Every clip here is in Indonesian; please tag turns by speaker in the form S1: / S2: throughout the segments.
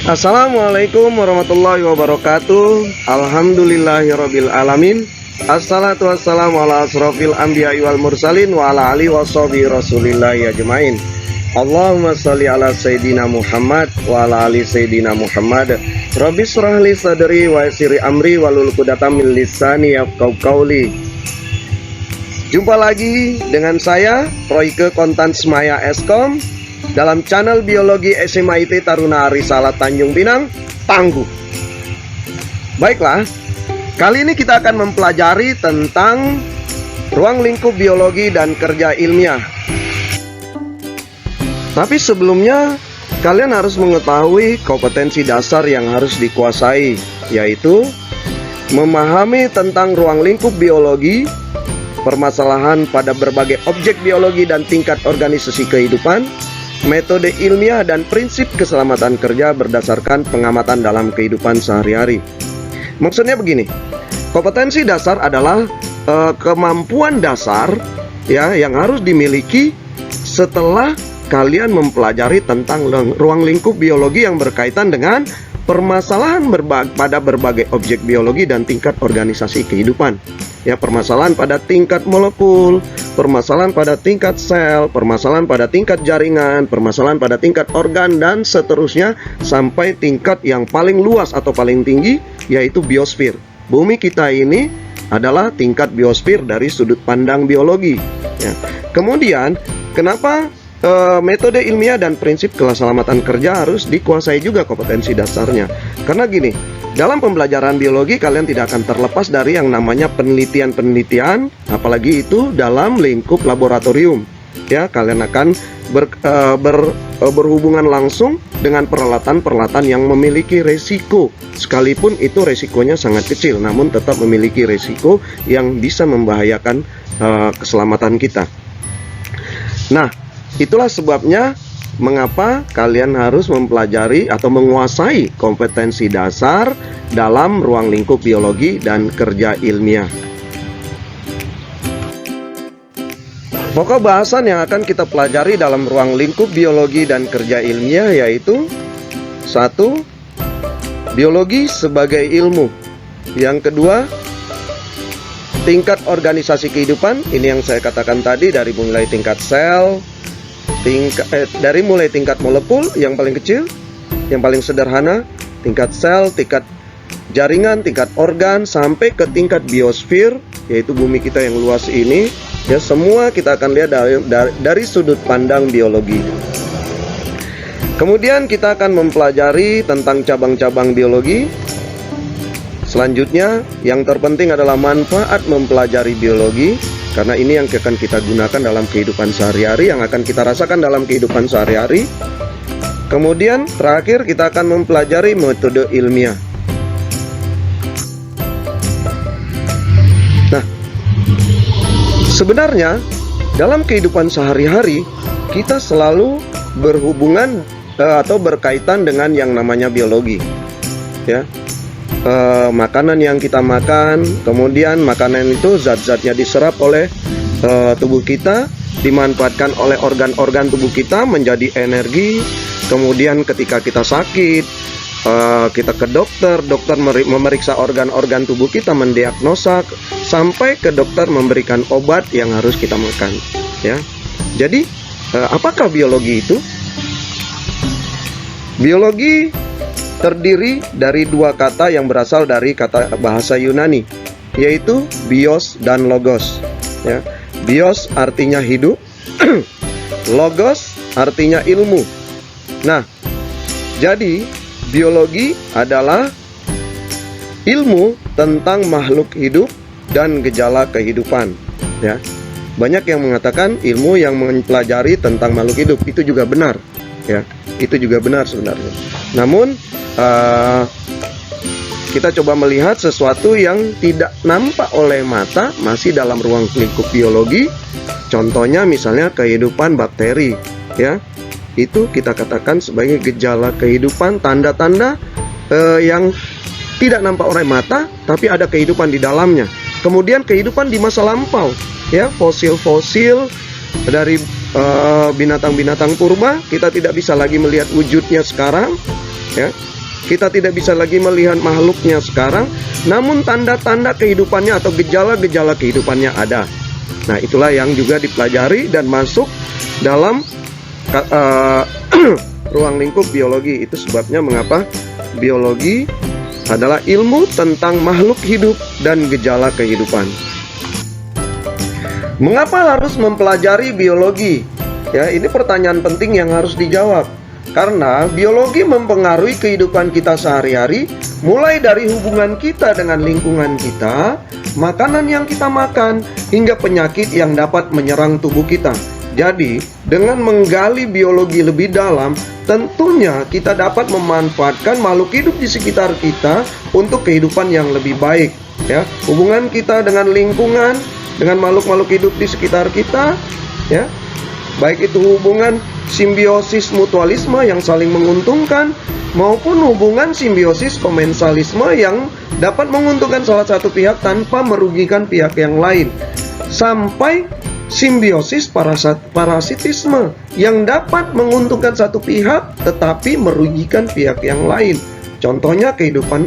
S1: Assalamualaikum warahmatullahi wabarakatuh. Alhamdulillahirabbil alamin. Assalatu wassalamu ala asrofil anbiya'i wal mursalin wa ala alihi washabihi rasulillahi ajmain. Allahumma sholli ala sayyidina Muhammad wa ala ali sayyidina Muhammad. Rabbi shrah li sadri wa yassir amri wahlul 'uqdatam min lisani yafqahu qawli. Jumpa lagi dengan saya Royke Kontan Semaya Eskom dalam channel Biologi SMIT Taruna Risalah Tanjung Pinang, Tangguh. Baiklah, kali ini kita akan mempelajari tentang ruang lingkup biologi dan kerja ilmiah. Tapi sebelumnya, kalian harus mengetahui kompetensi dasar yang harus dikuasai, yaitu memahami tentang ruang lingkup biologi, permasalahan pada berbagai objek biologi dan tingkat organisasi kehidupan, metode ilmiah dan prinsip keselamatan kerja berdasarkan pengamatan dalam kehidupan sehari-hari. Maksudnya begini, kompetensi dasar adalah kemampuan dasar ya yang harus dimiliki setelah kalian mempelajari tentang ruang lingkup biologi yang berkaitan dengan permasalahan pada berbagai objek biologi dan tingkat organisasi kehidupan. Ya, permasalahan pada tingkat molekul, permasalahan pada tingkat sel, permasalahan pada tingkat jaringan, permasalahan pada tingkat organ, dan seterusnya sampai tingkat yang paling luas atau paling tinggi, yaitu biosfer. Bumi kita ini adalah tingkat biosfer dari sudut pandang biologi. Ya. Kemudian, kenapa metode ilmiah dan prinsip keselamatan kerja harus dikuasai juga kompetensi dasarnya? Karena gini, dalam pembelajaran biologi kalian tidak akan terlepas dari yang namanya penelitian-penelitian, apalagi itu dalam lingkup laboratorium. Ya, kalian akan berhubungan langsung dengan peralatan-peralatan yang memiliki resiko, sekalipun itu resikonya sangat kecil, namun tetap memiliki resiko yang bisa membahayakan keselamatan kita. Nah, itulah sebabnya mengapa kalian harus mempelajari atau menguasai kompetensi dasar dalam ruang lingkup biologi dan kerja ilmiah. Pokok bahasan yang akan kita pelajari dalam ruang lingkup biologi dan kerja ilmiah yaitu 1. Biologi sebagai ilmu. Yang kedua, tingkat organisasi kehidupan. Ini yang saya katakan tadi, dari mulai tingkat sel, dari mulai tingkat molekul yang paling kecil, yang paling sederhana, tingkat sel, tingkat jaringan, tingkat organ, sampai ke tingkat biosfer, yaitu bumi kita yang luas ini. Ya, semua kita akan lihat dari sudut pandang biologi. Kemudian kita akan mempelajari tentang cabang-cabang biologi. Selanjutnya, yang terpenting adalah manfaat mempelajari biologi, karena ini yang akan kita gunakan dalam kehidupan sehari-hari, yang akan kita rasakan dalam kehidupan sehari-hari. Kemudian terakhir kita akan mempelajari metode ilmiah. Nah, sebenarnya dalam kehidupan sehari-hari kita selalu berhubungan atau berkaitan dengan yang namanya biologi. Ya. Makanan yang kita makan, kemudian makanan itu zat-zatnya diserap oleh tubuh kita, dimanfaatkan oleh organ-organ tubuh kita menjadi energi. Kemudian ketika kita sakit, kita ke dokter memeriksa organ-organ tubuh kita, mendiagnosa, sampai ke dokter memberikan obat yang harus kita makan. Ya, jadi apakah biologi itu? Biologi terdiri dari dua kata yang berasal dari kata bahasa Yunani, yaitu bios dan logos. Ya. Bios artinya hidup, logos artinya ilmu. Nah, jadi biologi adalah ilmu tentang makhluk hidup dan gejala kehidupan. Ya. Banyak yang mengatakan ilmu yang mempelajari tentang makhluk hidup, itu juga benar. Ya, itu juga benar sebenarnya. Namun kita coba melihat sesuatu yang tidak nampak oleh mata masih dalam ruang lingkup biologi. Contohnya misalnya kehidupan bakteri, ya, itu kita katakan sebagai gejala kehidupan, tanda-tanda yang tidak nampak oleh mata tapi ada kehidupan di dalamnya. Kemudian kehidupan di masa lampau, ya, fosil-fosil dari binatang-binatang purba, kita tidak bisa lagi melihat wujudnya sekarang. ya. Kita tidak bisa lagi melihat makhluknya sekarang, namun tanda-tanda kehidupannya atau gejala-gejala kehidupannya ada. Nah, itulah yang juga dipelajari dan masuk dalam ruang lingkup biologi. Itu sebabnya mengapa biologi adalah ilmu tentang makhluk hidup dan gejala kehidupan. Mengapa harus mempelajari biologi? Ya, ini pertanyaan penting yang harus dijawab. Karena biologi mempengaruhi kehidupan kita sehari-hari, mulai dari hubungan kita dengan lingkungan kita, makanan yang kita makan, hingga penyakit yang dapat menyerang tubuh kita. Jadi, dengan menggali biologi lebih dalam, tentunya kita dapat memanfaatkan makhluk hidup di sekitar kita untuk kehidupan yang lebih baik. Ya, hubungan kita dengan lingkungan, dengan makhluk-makhluk hidup di sekitar kita, ya, baik itu hubungan simbiosis mutualisme yang saling menguntungkan, maupun hubungan simbiosis komensalisme yang dapat menguntungkan salah satu pihak tanpa merugikan pihak yang lain, sampai simbiosis parasitisme yang dapat menguntungkan satu pihak tetapi merugikan pihak yang lain. Contohnya kehidupan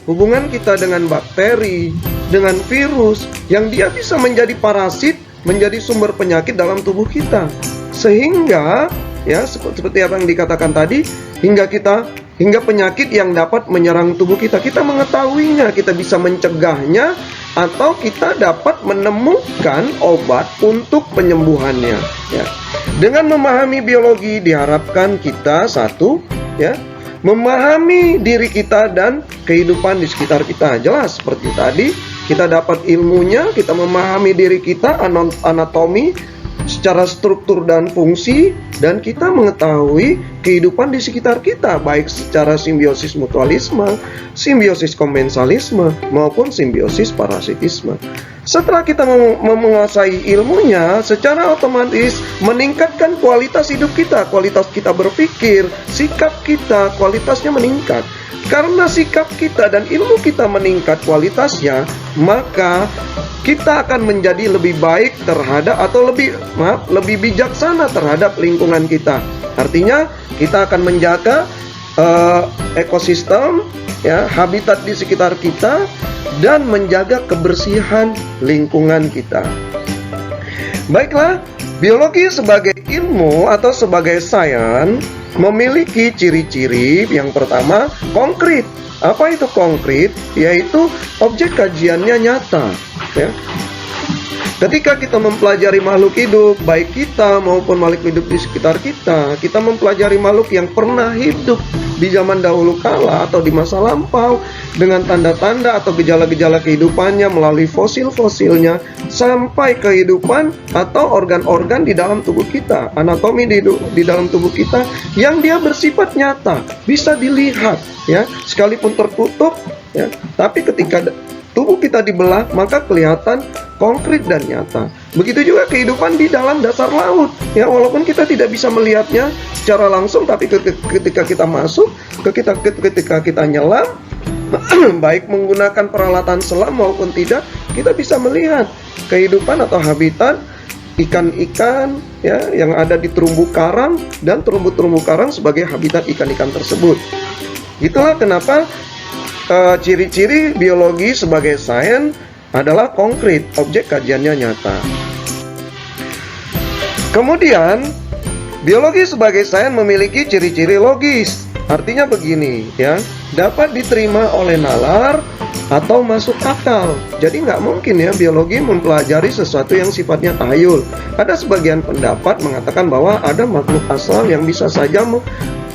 S1: hubungan kita dengan bakteri, dengan virus, yang dia bisa menjadi parasit, menjadi sumber penyakit dalam tubuh kita. Sehingga ya seperti apa yang dikatakan tadi, hingga penyakit yang dapat menyerang tubuh kita, kita mengetahuinya, kita bisa mencegahnya, atau kita dapat menemukan obat untuk penyembuhannya. Ya. Dengan memahami biologi diharapkan kita satu, ya, memahami diri kita dan kehidupan di sekitar kita. Jelas seperti tadi, kita dapat ilmunya, kita memahami diri kita, anatomi secara struktur dan fungsi, dan kita mengetahui kehidupan di sekitar kita, baik secara simbiosis mutualisme, simbiosis komensalisme, maupun simbiosis parasitisme. Setelah kita menguasai ilmunya, secara otomatis meningkatkan kualitas hidup kita, kualitas kita berpikir, sikap kita, kualitasnya meningkat. Karena sikap kita dan ilmu kita meningkat kualitasnya, maka kita akan menjadi lebih baik terhadap, atau lebih bijaksana terhadap lingkungan kita. Artinya kita akan menjaga ekosistem, ya, habitat di sekitar kita, dan menjaga kebersihan lingkungan kita. Baiklah, biologi sebagai ilmu atau sebagai sains memiliki ciri-ciri. Yang pertama, konkret. Apa itu konkret? Yaitu objek kajiannya nyata, ya. Ketika kita mempelajari makhluk hidup, baik kita maupun makhluk hidup di sekitar kita, kita mempelajari makhluk yang pernah hidup di zaman dahulu kala atau di masa lampau, dengan tanda-tanda atau gejala-gejala kehidupannya melalui fosil-fosilnya, sampai kehidupan atau organ-organ di dalam tubuh kita, anatomi di dalam tubuh kita yang dia bersifat nyata, bisa dilihat, ya, sekalipun tertutup, ya, tapi ketika tubuh kita dibelah, maka kelihatan konkret dan nyata. Begitu juga kehidupan di dalam dasar laut, ya, walaupun kita tidak bisa melihatnya secara langsung, tapi ketika kita masuk, ketika kita nyelam, baik menggunakan peralatan selam maupun tidak, kita bisa melihat kehidupan atau habitat ikan-ikan, ya, yang ada di terumbu karang dan terumbu-terumbu karang sebagai habitat ikan-ikan tersebut. Itulah kenapa ciri-ciri biologi sebagai sains adalah konkret, objek kajiannya nyata. Kemudian, biologi sebagai sains memiliki ciri-ciri logis. Artinya begini, ya, dapat diterima oleh nalar atau masuk akal. Jadi nggak mungkin, ya, biologi mempelajari sesuatu yang sifatnya tahayul. Ada sebagian pendapat mengatakan bahwa ada makhluk astral yang bisa saja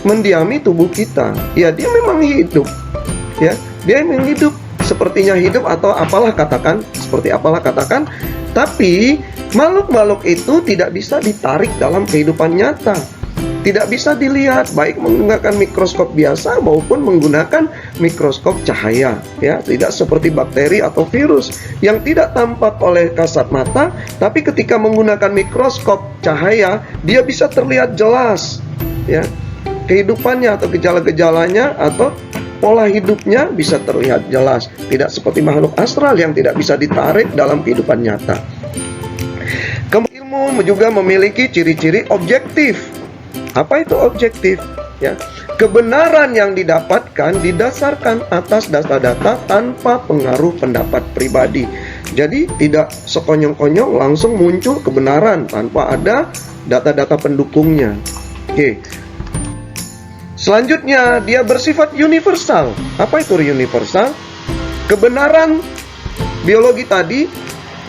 S1: mendiami tubuh kita. Ya, dia memang hidup, ya, dia memang hidup, sepertinya hidup atau apalah katakan, tapi makhluk-makhluk itu tidak bisa ditarik dalam kehidupan nyata, tidak bisa dilihat baik menggunakan mikroskop biasa maupun menggunakan mikroskop cahaya, ya, tidak seperti bakteri atau virus yang tidak tampak oleh kasat mata, tapi ketika menggunakan mikroskop cahaya dia bisa terlihat jelas, ya, kehidupannya atau gejala-gejalanya atau pola hidupnya bisa terlihat jelas, tidak seperti makhluk astral yang tidak bisa ditarik dalam kehidupan nyata. Ilmu juga memiliki ciri-ciri objektif. Apa itu objektif? ya. Kebenaran yang didapatkan didasarkan atas data-data tanpa pengaruh pendapat pribadi. Jadi tidak sekonyong-konyong langsung muncul kebenaran tanpa ada data-data pendukungnya. Oke. Selanjutnya, dia bersifat universal. Apa itu universal? Kebenaran biologi tadi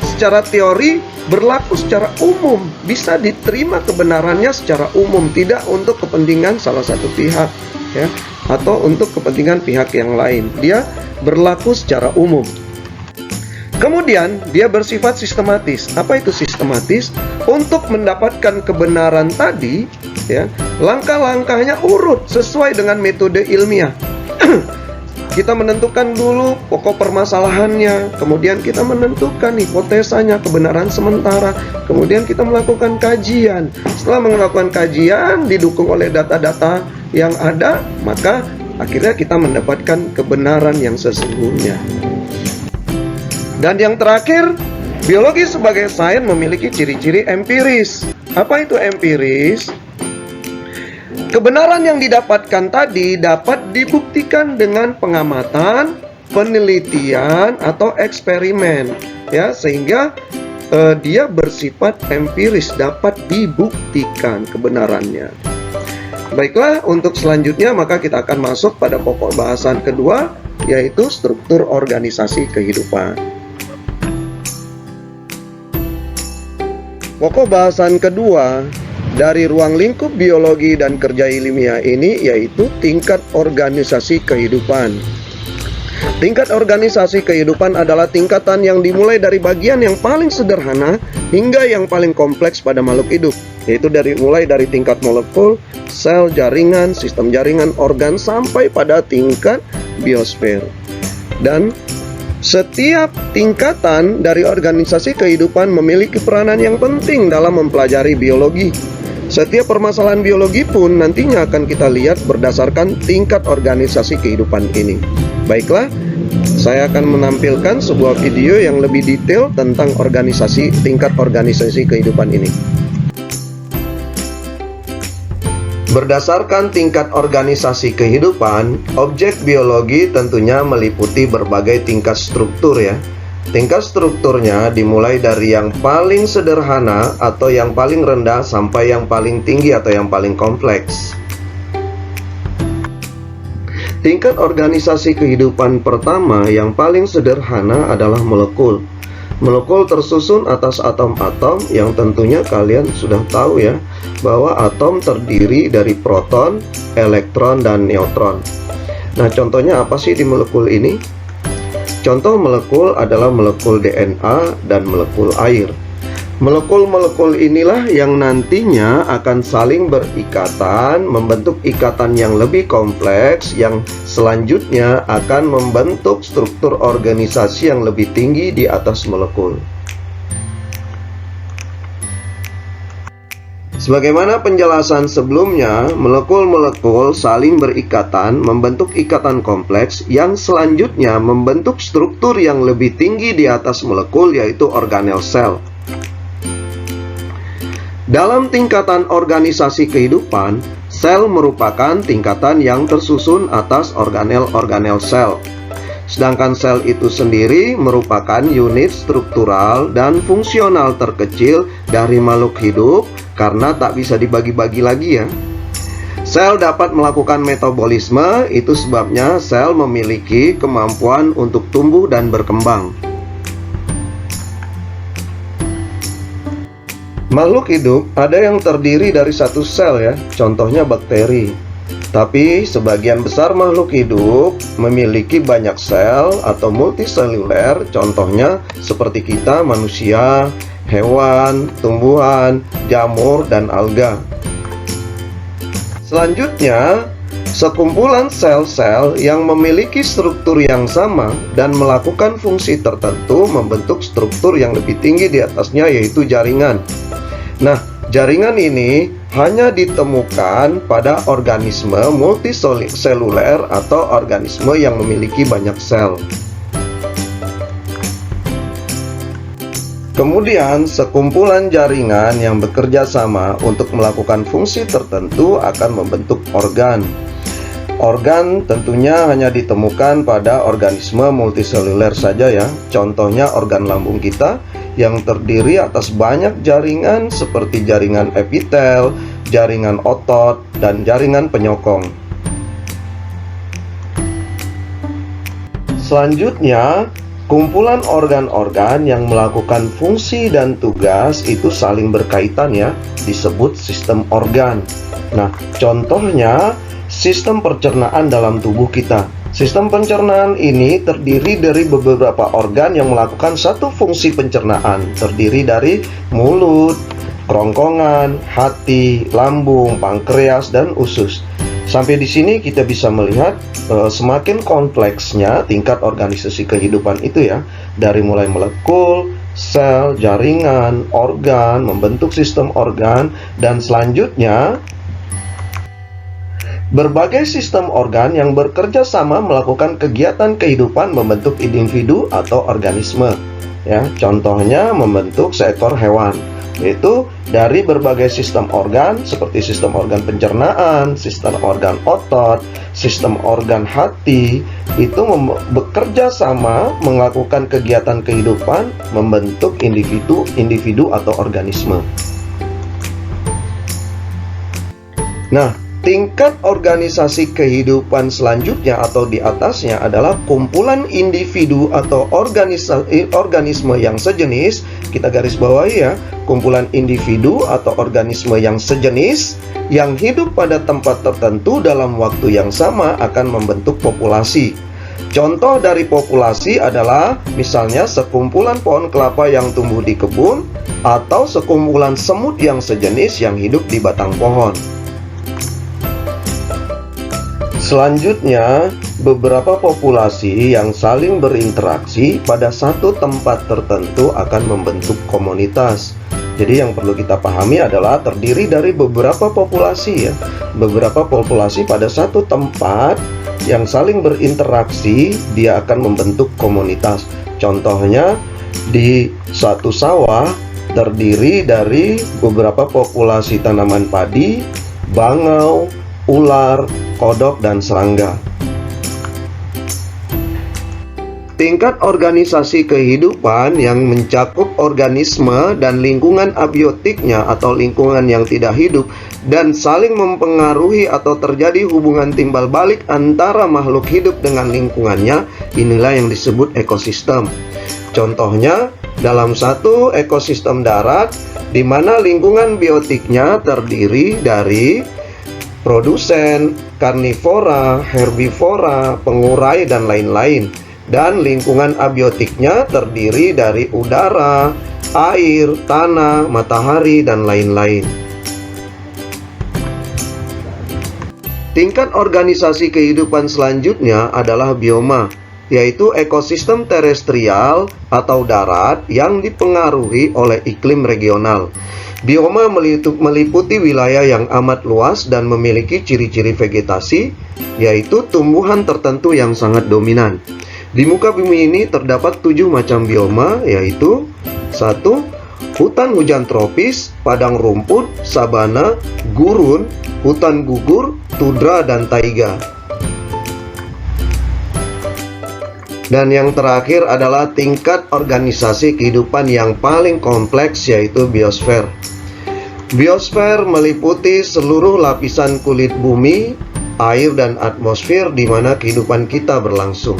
S1: secara teori berlaku secara umum, bisa diterima kebenarannya secara umum, tidak untuk kepentingan salah satu pihak, ya, atau untuk kepentingan pihak yang lain. Dia berlaku secara umum. Kemudian dia bersifat sistematis. Apa itu sistematis? Untuk mendapatkan kebenaran tadi, ya, langkah-langkahnya urut sesuai dengan metode ilmiah. Kita menentukan dulu pokok permasalahannya, kemudian kita menentukan hipotesanya, kebenaran sementara, kemudian kita melakukan kajian. Setelah melakukan kajian, didukung oleh data-data yang ada, maka akhirnya kita mendapatkan kebenaran yang sesungguhnya. Dan yang terakhir, biologi sebagai sains memiliki ciri-ciri empiris. Apa itu empiris? Kebenaran yang didapatkan tadi dapat dibuktikan dengan pengamatan, penelitian, atau eksperimen, ya, sehingga dia bersifat empiris, dapat dibuktikan kebenarannya. Baiklah, untuk selanjutnya maka kita akan masuk pada pokok bahasan kedua, yaitu struktur organisasi kehidupan. Pokok bahasan kedua dari ruang lingkup biologi dan kerja ilmiah ini yaitu tingkat organisasi kehidupan. Tingkat organisasi kehidupan adalah tingkatan yang dimulai dari bagian yang paling sederhana hingga yang paling kompleks pada makhluk hidup, yaitu mulai dari tingkat molekul, sel, jaringan, sistem jaringan, organ, sampai pada tingkat biosfer. Dan setiap tingkatan dari organisasi kehidupan memiliki peranan yang penting dalam mempelajari biologi. Setiap permasalahan biologi pun nantinya akan kita lihat berdasarkan tingkat organisasi kehidupan ini. Baiklah, saya akan menampilkan sebuah video yang lebih detail tentang tingkat organisasi kehidupan ini. Berdasarkan tingkat organisasi kehidupan, objek biologi tentunya meliputi berbagai tingkat struktur, ya. Tingkat strukturnya dimulai dari yang paling sederhana atau yang paling rendah sampai yang paling tinggi atau yang paling kompleks. Tingkat organisasi kehidupan pertama yang paling sederhana adalah molekul. Molekul tersusun atas atom-atom yang tentunya kalian sudah tahu, ya, bahwa atom terdiri dari proton, elektron, dan neutron. Nah, contohnya apa sih di molekul ini? Contoh molekul adalah molekul DNA dan molekul air. Molekul-molekul inilah yang nantinya akan saling berikatan, membentuk ikatan yang lebih kompleks, yang selanjutnya akan membentuk struktur organisasi yang lebih tinggi di atas molekul. Sebagaimana penjelasan sebelumnya, molekul-molekul saling berikatan, membentuk ikatan kompleks yang selanjutnya membentuk struktur yang lebih tinggi di atas molekul, yaitu organel sel. Dalam tingkatan organisasi kehidupan, sel merupakan tingkatan yang tersusun atas organel-organel sel. Sedangkan sel itu sendiri merupakan unit struktural dan fungsional terkecil dari makhluk hidup karena tak bisa dibagi-bagi lagi, ya. Sel dapat melakukan metabolisme, itu sebabnya sel memiliki kemampuan untuk tumbuh dan berkembang. Makhluk hidup ada yang terdiri dari satu sel, ya, contohnya bakteri. Tapi sebagian besar makhluk hidup memiliki banyak sel atau multiseluler, contohnya seperti kita, manusia, hewan, tumbuhan, jamur, dan alga. Selanjutnya, sekumpulan sel-sel yang memiliki struktur yang sama dan melakukan fungsi tertentu membentuk struktur yang lebih tinggi di atasnya, yaitu jaringan. Nah, jaringan ini hanya ditemukan pada organisme multiseluler atau organisme yang memiliki banyak sel. Kemudian, sekumpulan jaringan yang bekerja sama untuk melakukan fungsi tertentu akan membentuk organ. Organ tentunya hanya ditemukan pada organisme multiseluler saja ya. Contohnya organ lambung kita yang terdiri atas banyak jaringan seperti jaringan epitel, jaringan otot, dan jaringan penyokong. Selanjutnya, kumpulan organ-organ yang melakukan fungsi dan tugas itu saling berkaitan ya, disebut sistem organ. Nah, contohnya sistem pencernaan dalam tubuh kita. Sistem pencernaan ini terdiri dari beberapa organ yang melakukan satu fungsi pencernaan, terdiri dari mulut, kerongkongan, hati, lambung, pankreas, dan usus. Sampai di sini kita bisa melihat semakin kompleksnya tingkat organisasi kehidupan itu ya, dari mulai molekul, sel, jaringan, organ, membentuk sistem organ, dan selanjutnya berbagai sistem organ yang bekerja sama melakukan kegiatan kehidupan membentuk individu atau organisme. Ya, contohnya membentuk seekor hewan, yaitu dari berbagai sistem organ seperti sistem organ pencernaan, sistem organ otot, sistem organ hati, itu bekerja sama melakukan kegiatan kehidupan membentuk individu atau organisme. Nah, tingkat organisasi kehidupan selanjutnya atau di atasnya adalah kumpulan individu atau organisme yang sejenis. Kita garis bawahi ya, kumpulan individu atau organisme yang sejenis yang hidup pada tempat tertentu dalam waktu yang sama akan membentuk populasi. Contoh dari populasi adalah misalnya sekumpulan pohon kelapa yang tumbuh di kebun atau sekumpulan semut yang sejenis yang hidup di batang pohon. Selanjutnya, beberapa populasi yang saling berinteraksi pada satu tempat tertentu akan membentuk komunitas. Jadi yang perlu kita pahami adalah terdiri dari beberapa populasi ya. Beberapa populasi pada satu tempat yang saling berinteraksi, dia akan membentuk komunitas. Contohnya di satu sawah terdiri dari beberapa populasi tanaman padi, bangau, ular, kodok, dan serangga. Tingkat organisasi kehidupan yang mencakup organisme dan lingkungan abiotiknya atau lingkungan yang tidak hidup dan saling mempengaruhi atau terjadi hubungan timbal balik antara makhluk hidup dengan lingkungannya, inilah yang disebut ekosistem. Contohnya, dalam satu ekosistem darat di mana lingkungan biotiknya terdiri dari produsen, karnivora, herbivora, pengurai, dan lain-lain. Dan lingkungan abiotiknya terdiri dari udara, air, tanah, matahari, dan lain-lain. Tingkat organisasi kehidupan selanjutnya adalah bioma, yaitu ekosistem terestrial atau darat yang dipengaruhi oleh iklim regional. Bioma meliputi wilayah yang amat luas dan memiliki ciri-ciri vegetasi, yaitu tumbuhan tertentu yang sangat dominan. Di muka bumi ini terdapat 7 macam bioma, yaitu 1. Hutan hujan tropis, padang rumput, sabana, gurun, hutan gugur, tundra, dan taiga. Dan yang terakhir adalah tingkat organisasi kehidupan yang paling kompleks, yaitu biosfer. Biosfer meliputi seluruh lapisan kulit bumi, air, dan atmosfer di mana kehidupan kita berlangsung.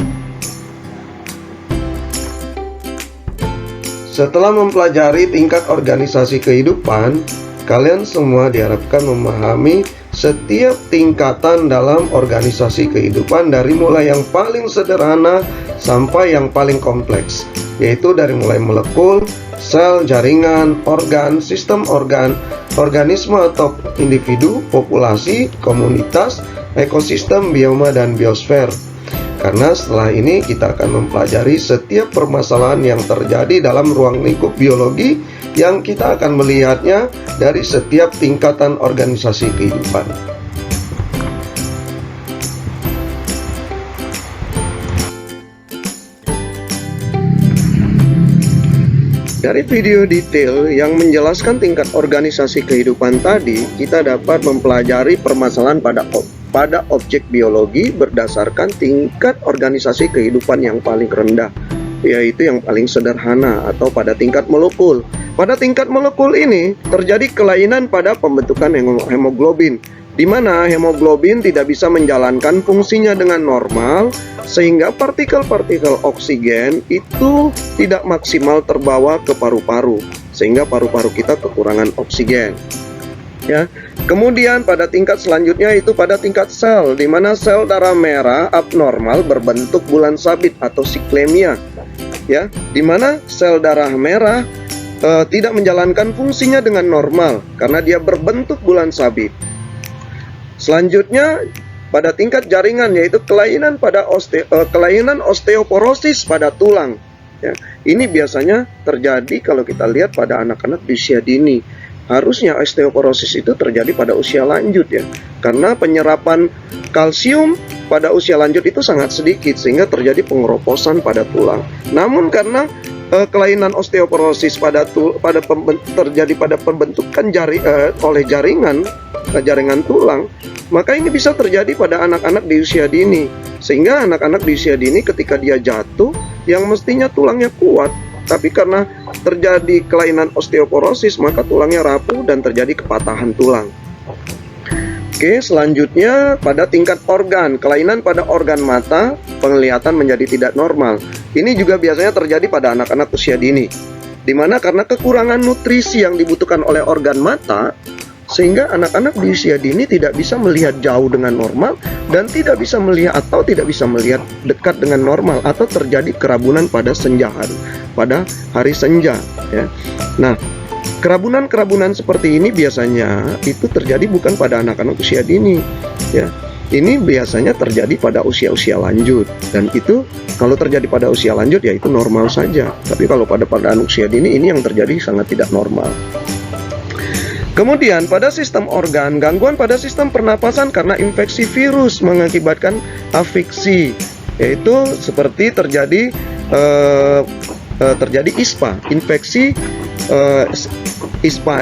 S1: Setelah mempelajari tingkat organisasi kehidupan, kalian semua diharapkan memahami setiap tingkatan dalam organisasi kehidupan dari mulai yang paling sederhana sampai yang paling kompleks, yaitu dari mulai molekul, sel, jaringan, organ, sistem organ, organisme atau individu, populasi, komunitas, ekosistem, bioma, dan biosfer. Karena setelah ini kita akan mempelajari setiap permasalahan yang terjadi dalam ruang lingkup biologi yang kita akan melihatnya dari setiap tingkatan organisasi kehidupan. Dari video detail yang menjelaskan tingkat organisasi kehidupan tadi, kita dapat mempelajari permasalahan pada objek biologi berdasarkan tingkat organisasi kehidupan yang paling rendah, yaitu yang paling sederhana atau pada tingkat molekul. Pada tingkat molekul ini terjadi kelainan pada pembentukan hemoglobin, di mana hemoglobin tidak bisa menjalankan fungsinya dengan normal, sehingga partikel-partikel oksigen itu tidak maksimal terbawa ke paru-paru, sehingga paru-paru kita kekurangan oksigen. Ya. Kemudian pada tingkat selanjutnya itu pada tingkat sel, di mana sel darah merah abnormal berbentuk bulan sabit atau siklemia. Ya, di mana sel darah merah tidak menjalankan fungsinya dengan normal karena dia berbentuk bulan sabit. Selanjutnya pada tingkat jaringan, yaitu kelainan osteoporosis pada tulang. Ya, ini biasanya terjadi kalau kita lihat pada anak-anak di usia dini. Harusnya osteoporosis itu terjadi pada usia lanjut ya, karena penyerapan kalsium pada usia lanjut itu sangat sedikit sehingga terjadi pengeroposan pada tulang. Namun karena kelainan osteoporosis terjadi pada pembentukan oleh jaringan tulang, maka ini bisa terjadi pada anak-anak di usia dini, sehingga anak-anak di usia dini ketika dia jatuh yang mestinya tulangnya kuat, tapi karena terjadi kelainan osteoporosis maka tulangnya rapuh dan terjadi kepatahan tulang. Oke, selanjutnya pada tingkat organ, kelainan pada organ mata, penglihatan menjadi tidak normal. Ini juga biasanya terjadi pada anak-anak usia dini, dimana karena kekurangan nutrisi yang dibutuhkan oleh organ mata, sehingga anak-anak di usia dini tidak bisa melihat jauh dengan normal dan tidak bisa melihat dekat dengan normal, atau terjadi kerabunan pada pada hari senja ya. Nah, kerabunan seperti ini biasanya itu terjadi bukan pada anak-anak usia dini ya. Ini biasanya terjadi pada usia-usia lanjut, dan itu kalau terjadi pada usia lanjut ya itu normal saja. Tapi kalau pada usia dini ini yang terjadi sangat tidak normal. Kemudian pada sistem organ, gangguan pada sistem pernapasan karena infeksi virus mengakibatkan afiksi, yaitu seperti terjadi ISPA,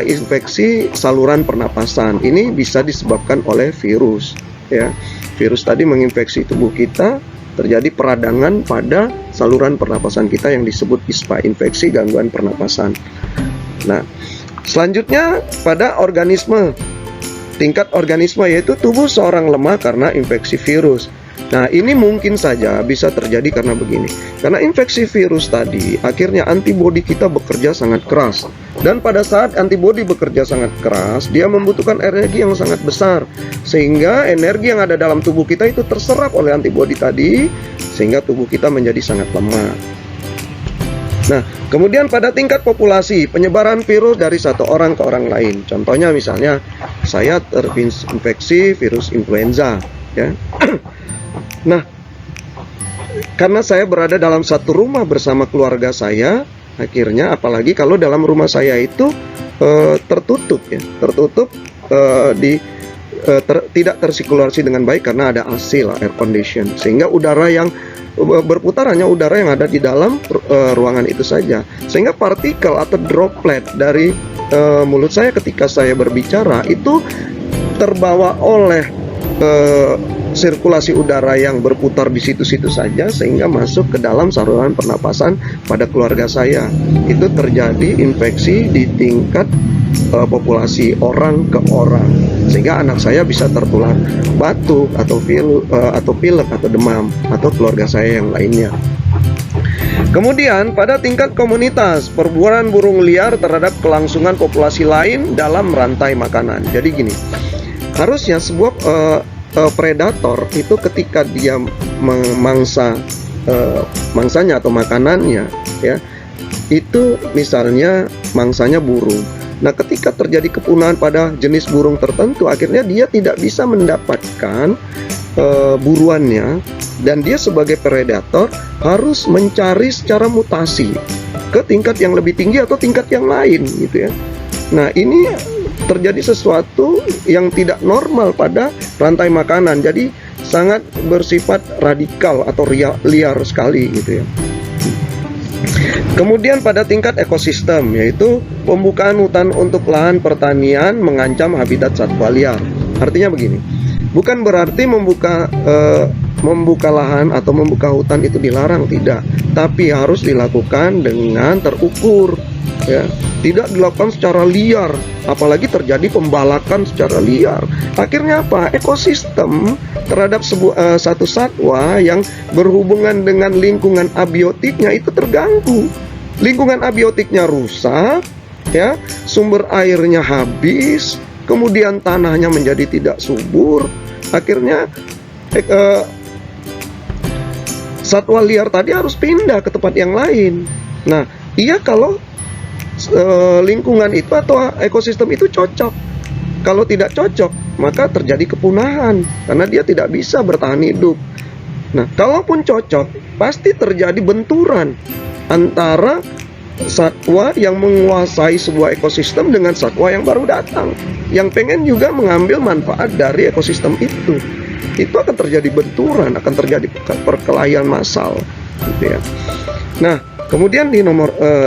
S1: infeksi saluran pernapasan. Ini bisa disebabkan oleh virus ya. Virus tadi menginfeksi tubuh kita, terjadi peradangan pada saluran pernapasan kita yang disebut ISPA, infeksi gangguan pernapasan. Nah, selanjutnya pada organisme, tingkat organisme, yaitu tubuh seorang lemah karena infeksi virus. Nah, ini mungkin saja bisa terjadi karena begini. Karena infeksi virus tadi, akhirnya antibodi kita bekerja sangat keras. Dan pada saat antibodi bekerja sangat keras, dia membutuhkan energi yang sangat besar. Sehingga energi yang ada dalam tubuh kita itu terserap oleh antibodi tadi, sehingga tubuh kita menjadi sangat lemah. Nah, kemudian pada tingkat populasi, penyebaran virus dari satu orang ke orang lain. Contohnya misalnya, saya terinfeksi virus influenza ya. Nah, karena saya berada dalam satu rumah bersama keluarga saya, akhirnya apalagi kalau dalam rumah saya itu tertutup ya, tidak tersirkulasi dengan baik karena ada AC lah, air condition, sehingga udara yang berputar hanya udara yang ada di dalam ruangan itu saja, sehingga partikel atau droplet dari mulut saya ketika saya berbicara itu terbawa oleh sirkulasi udara yang berputar di situ-situ saja, sehingga masuk ke dalam saluran pernapasan pada keluarga saya. Itu terjadi infeksi di tingkat populasi orang ke orang, sehingga anak saya bisa tertular batuk atau pilek atau demam, atau keluarga saya yang lainnya. Kemudian pada tingkat komunitas, perburuan burung liar terhadap kelangsungan populasi lain dalam rantai makanan. Jadi gini, harusnya sebuah predator itu ketika dia memangsa mangsanya atau makanannya ya, itu misalnya mangsanya burung. Nah, ketika terjadi kepunahan pada jenis burung tertentu, akhirnya dia tidak bisa mendapatkan buruannya, dan dia sebagai predator harus mencari secara mutasi ke tingkat yang lebih tinggi atau tingkat yang lain gitu ya. Nah, ini terjadi sesuatu yang tidak normal pada rantai makanan, jadi sangat bersifat radikal atau liar sekali gitu ya. Kemudian pada tingkat ekosistem, yaitu pembukaan hutan untuk lahan pertanian mengancam habitat satwa liar. Artinya begini, bukan berarti membuka lahan atau membuka hutan itu dilarang, tidak, tapi harus dilakukan dengan terukur, ya. Tidak dilakukan secara liar, apalagi terjadi pembalakan secara liar. Akhirnya apa? Ekosistem terhadap satu satwa yang berhubungan dengan lingkungan abiotiknya itu terganggu. Lingkungan abiotiknya rusak, ya, sumber airnya habis, kemudian tanahnya menjadi tidak subur. Akhirnya satwa liar tadi harus pindah ke tempat yang lain. Nah, iya kalau lingkungan itu atau ekosistem itu cocok. Kalau tidak cocok, maka terjadi kepunahan karena dia tidak bisa bertahan hidup. Nah, kalaupun cocok, pasti terjadi benturan antara satwa yang menguasai sebuah ekosistem dengan satwa yang baru datang, yang pengen juga mengambil manfaat dari ekosistem itu. Itu akan terjadi benturan, akan terjadi perkelahian massal, gitu ya. Nah, kemudian di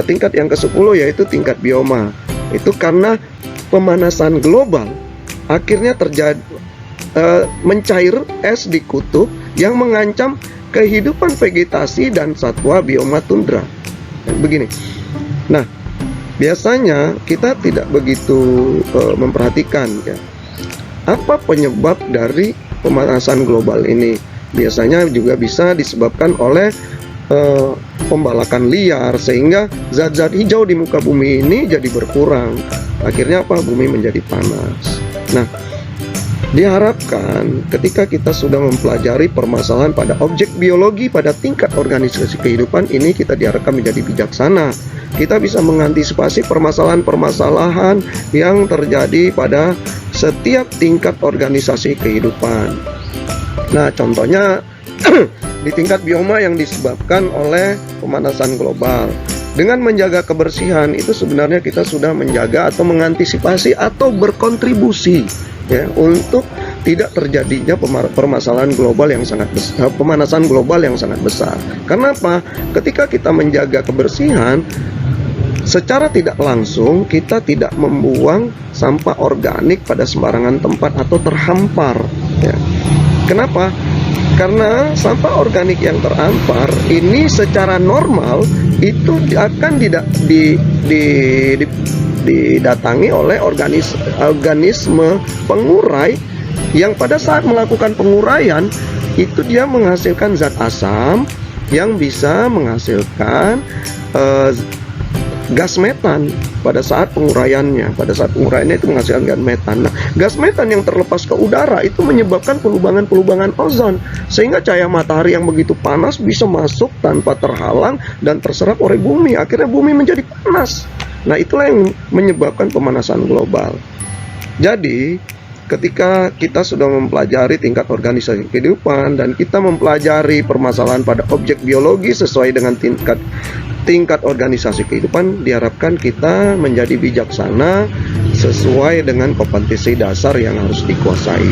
S1: tingkat yang ke-10 yaitu tingkat bioma. Itu karena pemanasan global akhirnya terjadi mencair es di kutub yang mengancam kehidupan vegetasi dan satwa bioma tundra. Begini. Nah, biasanya kita tidak begitu memperhatikan, ya, apa penyebab dari pemanasan global ini. Biasanya juga bisa disebabkan oleh pembalakan liar, sehingga zat-zat hijau di muka bumi ini jadi berkurang. Akhirnya apa? Bumi menjadi panas. Nah, diharapkan ketika kita sudah mempelajari permasalahan pada objek biologi pada tingkat organisasi kehidupan ini, kita diharapkan menjadi bijaksana. Kita bisa mengantisipasi permasalahan-permasalahan yang terjadi pada setiap tingkat organisasi kehidupan. Nah, contohnya di tingkat bioma yang disebabkan oleh pemanasan global. Dengan menjaga kebersihan itu sebenarnya kita sudah menjaga atau mengantisipasi atau berkontribusi, ya, untuk tidak terjadinya permasalahan global yang sangat besar, pemanasan global yang sangat besar. Karena apa? Ketika kita menjaga kebersihan, secara tidak langsung kita tidak membuang sampah organik pada sembarangan tempat atau terhampar, ya. Kenapa? Karena sampah organik yang terhampar ini secara normal itu akan didatangi oleh organisme pengurai yang pada saat melakukan penguraian itu dia menghasilkan zat asam yang bisa menghasilkan gas metan pada saat penguraiannya. Pada saat penguraiannya itu menghasilkan gas metan. Nah, gas metan yang terlepas ke udara itu menyebabkan pelubangan-pelubangan ozon, sehingga cahaya matahari yang begitu panas bisa masuk tanpa terhalang dan terserap oleh bumi. Akhirnya bumi menjadi panas. Nah, itulah yang menyebabkan pemanasan global. Jadi, ketika kita sudah mempelajari tingkat organisasi kehidupan dan kita mempelajari permasalahan pada objek biologi sesuai dengan tingkat organisasi kehidupan, diharapkan kita menjadi bijaksana sesuai dengan kompetensi dasar yang harus dikuasai.